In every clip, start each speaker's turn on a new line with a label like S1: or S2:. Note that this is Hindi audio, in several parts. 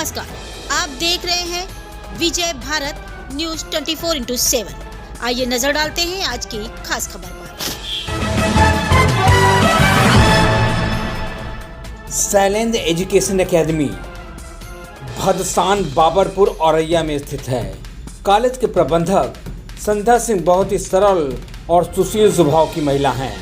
S1: नमस्कार, आप देख रहे हैं विजय भारत न्यूज 24/7। आइए नजर डालते हैं आज की खास खबर पर।
S2: शैलेंद्र एजुकेशन एकेडमी भदसान बाबरपुर औरैया में स्थित है। कॉलेज के प्रबंधक संध्या सिंह बहुत ही सरल और सुशील स्वभाव की महिला हैं।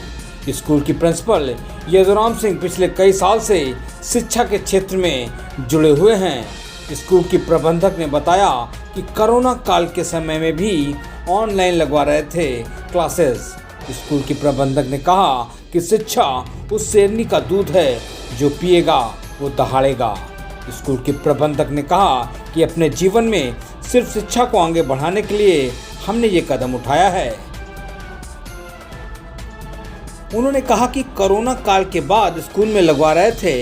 S2: स्कूल की प्रिंसिपल यदुराम सिंह पिछले कई साल से शिक्षा के क्षेत्र में जुड़े हुए हैं। स्कूल की प्रबंधक ने बताया कि कोरोना काल के समय में भी ऑनलाइन लगवा रहे थे क्लासेस। स्कूल की प्रबंधक ने कहा कि शिक्षा उस शेरनी का दूध है जो पिएगा वो दहाड़ेगा। स्कूल के प्रबंधक ने कहा कि अपने जीवन में सिर्फ शिक्षा को आगे बढ़ाने के लिए हमने ये कदम उठाया है। उन्होंने कहा कि कोरोना काल के बाद स्कूल में लगवा रहे थे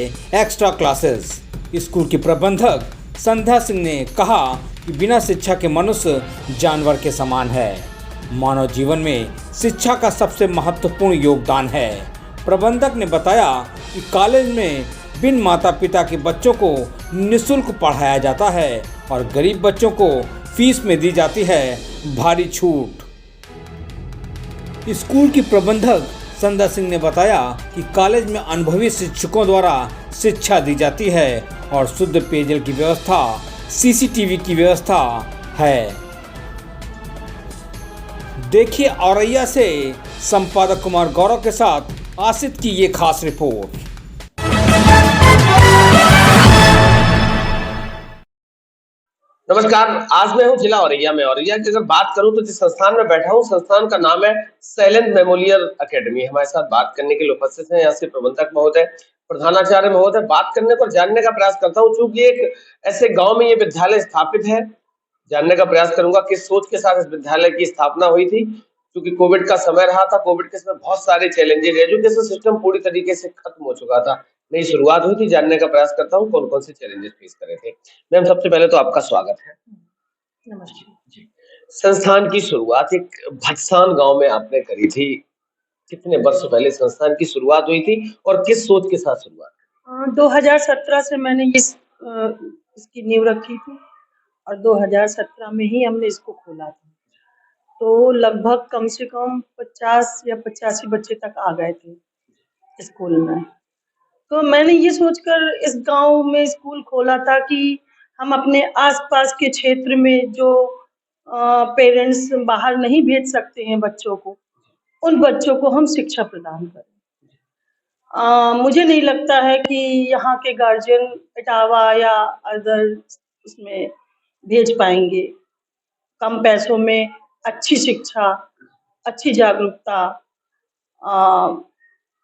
S2: एक्स्ट्रा क्लासेस। स्कूल की प्रबंधक संध्या सिंह ने कहा कि बिना शिक्षा के मनुष्य जानवर के समान है। मानव जीवन में शिक्षा का सबसे महत्वपूर्ण योगदान है। प्रबंधक ने बताया कि कॉलेज में बिन माता पिता के बच्चों को निःशुल्क पढ़ाया जाता है और गरीब बच्चों को फीस में दी जाती है भारी छूट। स्कूल की प्रबंधक संध्या सिंह ने बताया कि कॉलेज में अनुभवी शिक्षकों द्वारा शिक्षा दी जाती है और शुद्ध पेयजल की व्यवस्था, सीसीटीवी की व्यवस्था है। देखिए औरैया से संपादक कुमार गौरव के साथ आसित की ये खास रिपोर्ट।
S3: नमस्कार, आज मैं हूँ जिला औरैया में। औरैया की अगर बात करूँ तो जिस संस्थान में बैठा हूँ, संस्थान का नाम है शैलेंद्र मेमोरियल एकेडमी। हमारे साथ बात करने के लिए उपस्थित हैं यहाँ से प्रबंधक महोदय, प्रधानाचार्य महोदय। बात करने को जानने का प्रयास करता हूँ, चूंकि एक ऐसे गांव में ये विद्यालय स्थापित है, जानने का प्रयास करूंगा किस सोच के साथ इस विद्यालय की स्थापना हुई थी। क्योंकि कोविड का समय रहा था, कोविड के समय बहुत सारे चैलेंजेस, एजुकेशन सिस्टम पूरी तरीके से खत्म हो चुका था, नई शुरुआत हुई थी। जानने का प्रयास करता हूँ कौन कौन से चैलेंजेस फेस करे थे। मैम, सबसे पहले तो आपका स्वागत है।
S4: नमस्कार
S3: जी। संस्थान की शुरुआत एक भदसान गांव में आपने करी थी। कितने वर्ष पहले संस्थान की शुरुआत हुई थी और किस सोच के साथ शुरुआत?
S4: 2017 से मैंने इसकी नींव रखी थी और 2017 में ही हमने इसको खोला था। तो लगभग कम से कम 50 या 85 बच्चे तक आ गए थे स्कूल में। तो मैंने ये सोचकर इस गांव में स्कूल खोला था कि हम अपने आसपास के क्षेत्र में जो पेरेंट्स बाहर नहीं भेज सकते हैं बच्चों को, उन बच्चों को हम शिक्षा प्रदान करें। मुझे नहीं लगता है कि यहाँ के गार्जियन इटावा या अदर इसमें भेज पाएंगे। कम पैसों में अच्छी शिक्षा, अच्छी जागरूकता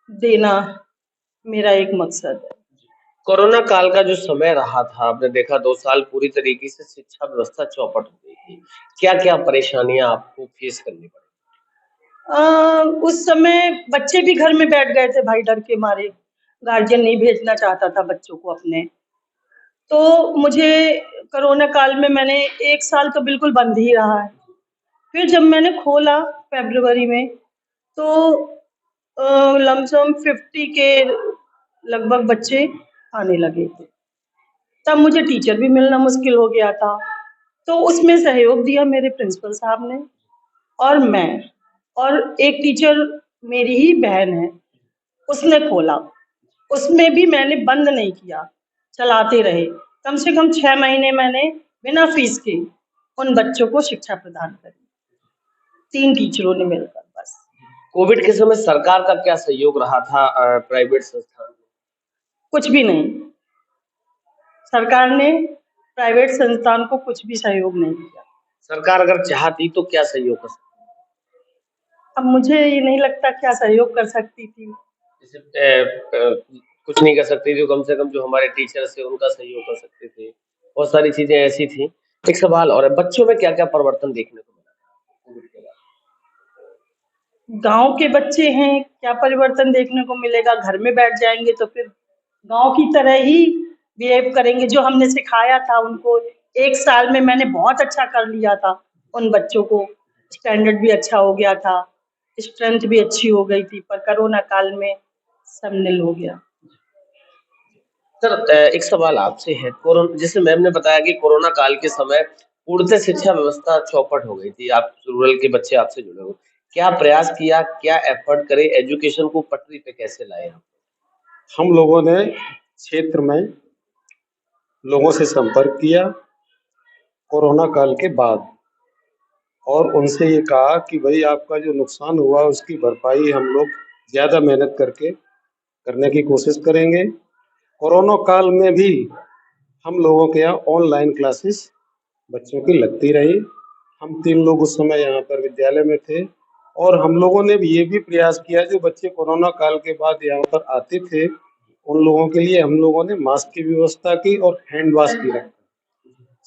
S4: देना मेरा एक मकसद है।
S3: कोरोना काल का जो समय रहा था, आपने देखा 2 साल पूरी तरीके से शिक्षा व्यवस्था चौपट हो गई थी। क्या-क्या परेशानियां आपको फेस करनी पड़ी?
S4: उस समय बच्चे भी घर में बैठ गए थे भाई, डर के मारे। गार्जियन नहीं भेजना चाहता था बच्चों को अपने। तो मुझे कोरोना काल में मैंने 1 साल तो बिल्कुल बंद ही रहा है। फिर जब मैंने खोला फरवरी में, तो लमसम 50 के लगभग बच्चे आने लगे थे। तब मुझे टीचर भी मिलना मुश्किल हो गया था। तो उसमें सहयोग दिया मेरे प्रिंसिपल साहब ने और मैं, और एक टीचर मेरी ही बहन है, उसने खोला। उसमें भी मैंने बंद नहीं किया, चलाते रहे। कम से कम 6 महीने मैंने बिना फीस के उन बच्चों को शिक्षा प्रदान करी, 3 टीचरों ने मिलकर बस।
S3: कोविड के समय सरकार का क्या सहयोग रहा था प्राइवेट संस्थान में?
S4: कुछ भी नहीं। सरकार ने प्राइवेट संस्थान को कुछ भी सहयोग नहीं किया।
S3: सरकार अगर चाहती तो क्या सहयोग कर सकती?
S4: अब मुझे ये नहीं लगता क्या सहयोग कर सकती थी।
S3: जैसे कुछ नहीं कर सकती थी, कम से कम जो हमारे टीचर्स थे उनका सहयोग कर सकते थे। बहुत सारी चीजें ऐसी थी। एक सवाल और है, बच्चों में क्या-क्या परिवर्तन देखने को मिला कोविड के बाद?
S4: गाँव के बच्चे हैं, क्या परिवर्तन देखने को मिलेगा? घर में बैठ जाएंगे तो फिर गाँव की तरह ही बिहेव करेंगे। जो हमने सिखाया था उनको 1 साल में मैंने बहुत अच्छा कर लिया था। उन बच्चों को स्टैंडर्ड भी अच्छा हो गया था, स्ट्रेंथ भी अच्छी हो गई थी, पर कोरोना काल में सब निल हो गया।
S3: सर एक सवाल आपसे है। कोरोना, जैसे मैम ने बताया कि कोरोना काल के समय पूर्णतः शिक्षा व्यवस्था चौपट हो गई थी। आप रूरल के बच्चे आपसे जुड़े हो। क्या प्रयास किया, क्या एफर्ट करे, एजुकेशन को पटरी पे कैसे लाए आप?
S5: हम लोगों ने क्षेत्र में लोगों से संपर्क किया कोरोना काल के बाद और उनसे ये कहा कि भाई आपका जो नुकसान हुआ उसकी भरपाई हम लोग ज़्यादा मेहनत करके करने की कोशिश करेंगे। कोरोना काल में भी हम लोगों के यहाँ ऑनलाइन क्लासेस बच्चों की लगती रही। हम 3 लोग उस समय यहाँ पर विद्यालय में थे और हम लोगों ने भी ये भी प्रयास किया जो बच्चे कोरोना काल के बाद यहाँ पर आते थे, उन लोगों के लिए हम लोगों ने मास्क की व्यवस्था की और हैंड वॉश भी रखा,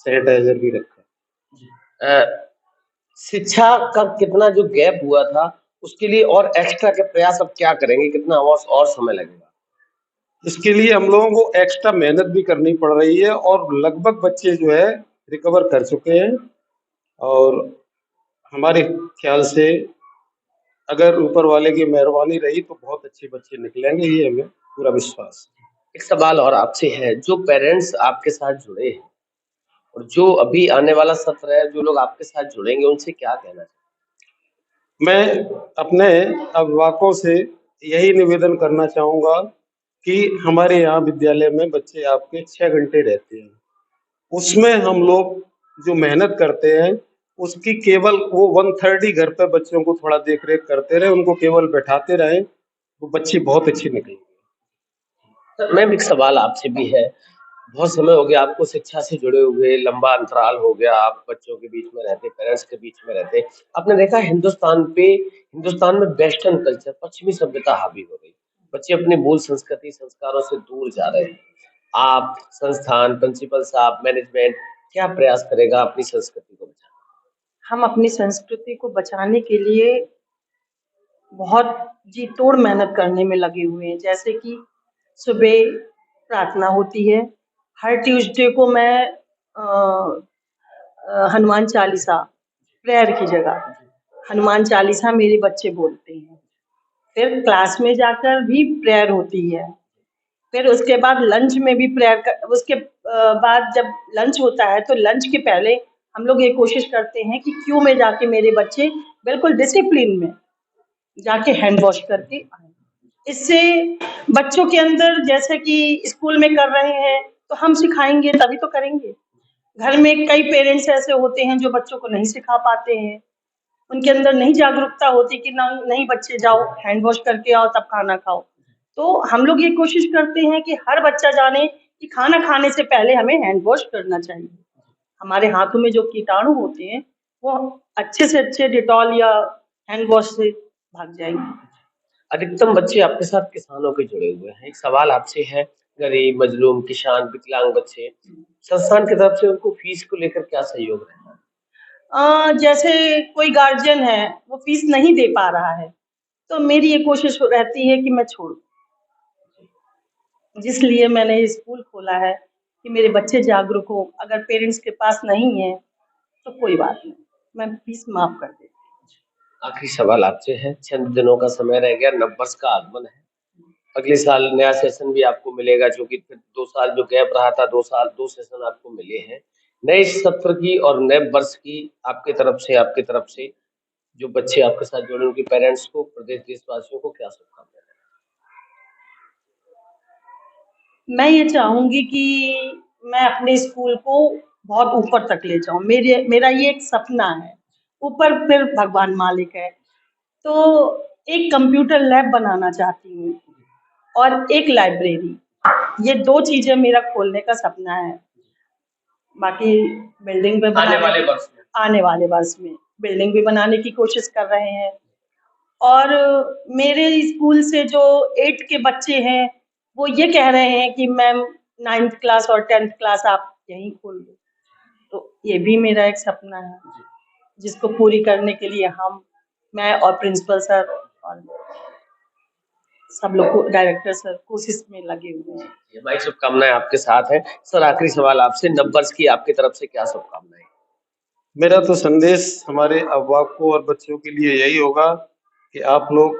S5: सैनिटाइज़र भी रखा।
S3: अ, शिक्षा का कितना जो गैप हुआ था, उसके लिए और एक्स्ट्रा के प्रयास अब क्या करेंगे? कितना और समय लगेगा?
S5: इसके लिए हम लोगों को एक्स्ट्रा मेहनत भी करनी पड़ रही है और लगभग बच्चे जो है रिकवर कर चुके हैं और हमारे ख्याल से अगर ऊपर वाले की मेहरबानी रही तो बहुत अच्छे बच्चे निकलेंगे, ये हमें पूरा विश्वास है।
S3: एक सवाल और आपसे है, जो पेरेंट्स आपके साथ जुड़े हैं और जो अभी आने वाला सत्र है, जो लोग आपके साथ जुड़ेंगे, उनसे क्या कहना चाहेंगे?
S5: मैं अपने अभिभावकों से यही निवेदन करना चाहूँगा कि हमारे यहाँ विद्यालय में बच्चे आपके 6 घंटे रहते हैं। उसमें हम लोग जो मेहनत करते हैं, उसकी केवल वो 1/3 ही घर पे बच्चों को थोड़ा देख-रेख करते रहें, उनको केवल बैठाते रहें, तो बच्चे बहुत अच्छे निकलेंगे।
S3: सर, मैम एक सवाल आपसे भी है। बहुत समय हो गया आपको शिक्षा से जुड़े हुए, लंबा अंतराल हो गया, आप बच्चों के बीच में रहते, पेरेंट्स के बीच में रहते। आपने देखा हिंदुस्तान में वेस्टर्न कल्चर, पश्चिमी सभ्यता हावी हो गई। बच्चे अपनी मूल संस्कृति, संस्कारों से दूर जा रहे हैं। आप, संस्थान, प्रिंसिपल साहब, मैनेजमेंट क्या प्रयास करेगा अपनी संस्कृति को बचाने?
S4: हम अपनी संस्कृति को बचाने के लिए बहुत जी तोड़ मेहनत करने में लगे हुए हैं। जैसे कि सुबह प्रार्थना होती है, हर ट्यूसडे को मैं हनुमान चालीसा प्रेयर की जगह हनुमान चालीसा मेरे बच्चे बोलते हैं। फिर क्लास में जाकर भी प्रेयर होती है। फिर उसके बाद लंच में भी प्रेयर कर उसके बाद जब लंच होता है तो लंच के पहले हम लोग ये कोशिश करते हैं कि क्यू में जाके मेरे बच्चे बिल्कुल डिसिप्लिन में जाके हैंड वॉश करके आएँ। इससे बच्चों के अंदर जैसे कि स्कूल में कर रहे हैं तो हम सिखाएँगे तभी तो करेंगे। घर में कई पेरेंट्स ऐसे होते हैं जो बच्चों को नहीं सिखा पाते हैं। उनके अंदर नहीं जागरूकता होती कि नहीं बच्चे जाओ हैंड वॉश करके आओ तब खाना खाओ। तो हम लोग ये कोशिश करते हैं कि हर बच्चा जाने कि खाना खाने से पहले हमें हैंड वॉश करना चाहिए। हमारे हाथों में जो कीटाणु होते हैं वो अच्छे से अच्छे डेटॉल या हैंड वॉश से भाग जाएंगे।
S3: अधिकतम बच्चे आपके साथ किसानों के जुड़े हुए हैं। एक सवाल आपसे है, गरीब, मजलूम, किसान, विकलांग बच्चे, संस्थान की तरफ से उनको फीस को लेकर क्या सहयोग रहता है?
S4: जैसे कोई गार्जियन है वो फीस नहीं दे पा रहा है तो मेरी ये कोशिश रहती है कि मैं छोड़ूं। जिसलिए मैंने ये स्कूल खोला है कि मेरे बच्चे जागरूक हो। अगर पेरेंट्स के पास नहीं है तो कोई बात नहीं, मैं फीस माफ कर देती हूँ।
S3: आखिरी सवाल आपसे है, चंद दिनों का समय रह गया, नववर्ष का आगमन है। अगले साल नया सेशन भी आपको मिलेगा, क्योंकि फिर 2 साल जो गैप रहा था, 2 सेशन आपको मिले हैं। नए सत्र की और नए वर्ष की आपकी तरफ से जो बच्चे आपके साथ जुड़े उनके पेरेंट्स को, प्रदेश देशवासियों को क्या शुभकामनाएं?
S4: मैं ये चाहूँगी कि मैं अपने स्कूल को बहुत ऊपर तक ले जाऊँ। मेरा ये एक सपना है। ऊपर फिर भगवान मालिक है। तो एक कंप्यूटर लैब बनाना चाहती हूँ और एक लाइब्रेरी। ये 2 चीज़ें मेरा खोलने का सपना है। बाकी बिल्डिंग में आने वाले वर्ष में बिल्डिंग भी बनाने की कोशिश कर रहे हैं। और मेरे स्कूल से जो 8 के बच्चे हैं, वो ये कह रहे हैं कि मैम 9th क्लास और 10th क्लास आप यहीं खोल दो। तो ये भी मेरा एक सपना है, जिसको पूरी करने के लिए मैं और प्रिंसिपल सर और सब लोग डायरेक्टर सर कोशिश में लगे हुए हैं।
S3: हमारी शुभकामनाएं आपके साथ हैं। सर, आखिरी सवाल आपसे, नववर्ष की आपकी तरफ से क्या शुभकामनाएं?
S5: मेरा तो संदेश हमारे अभिभावकों और बच्चों के लिए यही होगा कि आप लोग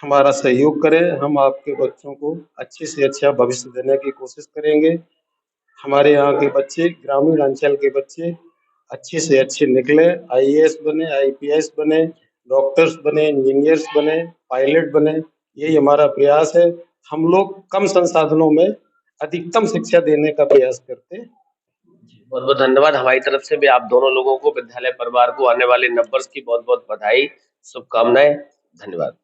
S5: हमारा सहयोग करें। हम आपके बच्चों को अच्छे से अच्छा भविष्य देने की कोशिश करेंगे। हमारे यहाँ के बच्चे, ग्रामीण अंचल के बच्चे अच्छे से अच्छे निकले, आईएएस बने, आईपीएस बने, डॉक्टर्स बने, इंजीनियर्स बने, पायलट बने, यही हमारा प्रयास है। हम लोग कम संसाधनों में अधिकतम शिक्षा देने का प्रयास करते हैं।
S3: बहुत बहुत धन्यवाद। हमारी तरफ से भी आप दोनों लोगों को, विद्यालय परिवार को आने वाले नववर्ष की बहुत बहुत बधाई, शुभकामनाएं। धन्यवाद।